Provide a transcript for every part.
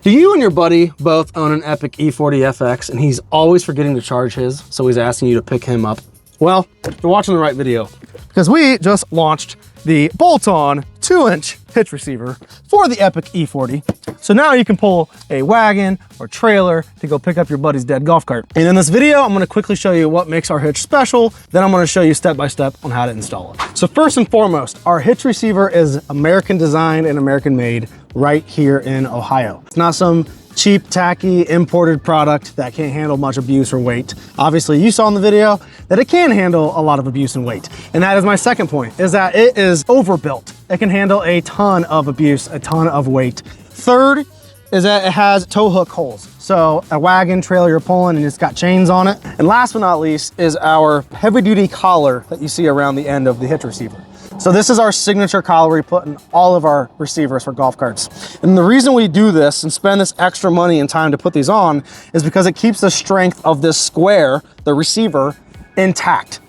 Do you and your buddy both own an Epic E40FX and he's always forgetting to charge his, so he's asking you to pick him up? Well, you're watching the right video, because we just launched the bolt-on 2-inch hitch receiver for the Epic E40. So now you can pull a wagon or trailer to go pick up your buddy's dead golf cart. And in this video, I'm gonna quickly show you what makes our hitch special. Then I'm gonna show you step-by-step on how to install it. So first and foremost, our hitch receiver is American designed and American made right here in Ohio. It's not some cheap, tacky, imported product that can't handle much abuse or weight. Obviously, you saw in the video that it can handle a lot of abuse and weight. And that is my second point, is that it is overbuilt. It can handle a ton of abuse, a ton of weight. Third is that it has tow hook holes. So a wagon trailer you're pulling and it's got chains on it. And last but not least is our heavy duty collar that you see around the end of the hitch receiver. So this is our signature collar we put in all of our receivers for golf carts. And the reason we do this and spend this extra money and time to put these on is because it keeps the strength of this square, the receiver, intact.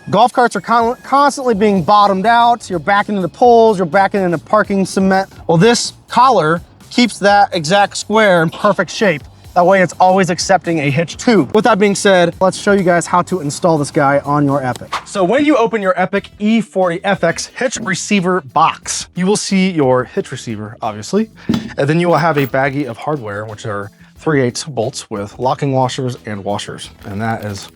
Golf carts are constantly being bottomed out. You're backing into poles, you're backing into parking cement. Well, this collar keeps that exact square in perfect shape. That way it's always accepting a hitch tube. With that being said, let's show you guys how to install this guy on your Epic. So when you open your Epic E40FX Hitch Receiver box, you will see your hitch receiver, obviously, and then you will have a baggie of hardware, which are 3/8 bolts with locking washers and washers. And that is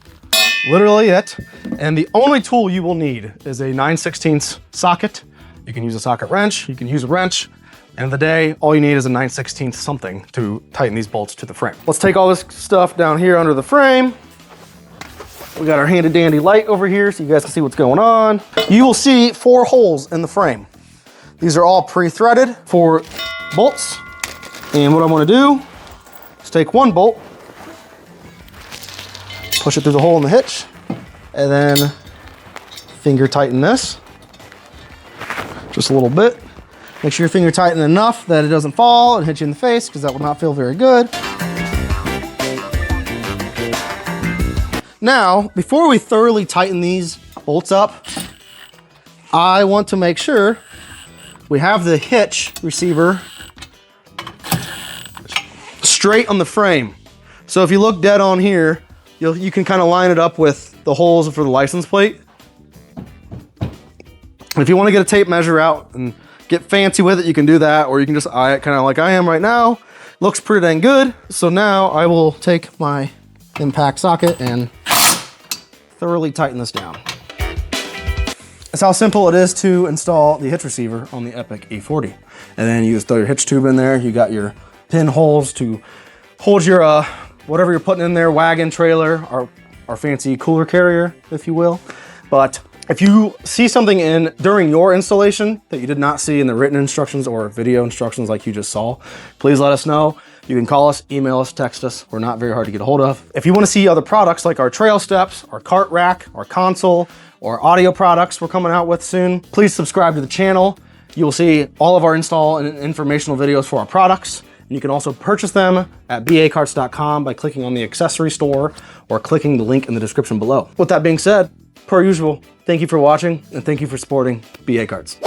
literally it. And the only tool you will need is a 9/16 socket. You can use a socket wrench, you can use a wrench. End of the day, all you need is a 9/16 something to tighten these bolts to the frame. Let's take all this stuff down here under the frame. We got our handy dandy light over here so you guys can see what's going on. You will see 4 holes in the frame. These are all pre-threaded for bolts. And what I'm gonna do is take one bolt, push it through the hole in the hitch, and then finger tighten this just a little bit. Make sure your finger tighten enough that it doesn't fall and hit you in the face, because that will not feel very good. Now, before we thoroughly tighten these bolts up, I want to make sure we have the hitch receiver straight on the frame. So if you look dead on here, you can kind of line it up with the holes for the license plate. If you want to get a tape measure out and get fancy with it, you can do that, or you can just eye it kind of like I am right now. Looks pretty dang good. So now I will take my impact socket and thoroughly tighten this down. That's how simple it is to install the hitch receiver on the Epic E40. And then you just throw your hitch tube in there. You got your pin holes to hold your whatever you're putting in there, wagon, trailer, our fancy cooler carrier, if you will. But if you see something during your installation that you did not see in the written instructions or video instructions like you just saw, please let us know. You can call us, email us, text us. We're not very hard to get a hold of. If you want to see other products like our trail steps, our cart rack, our console, or audio products we're coming out with soon, please subscribe to the channel. You will see all of our install and informational videos for our products. And you can also purchase them at bacarts.com by clicking on the accessory store or clicking the link in the description below. With that being said, per usual, thank you for watching and thank you for supporting BA Carts.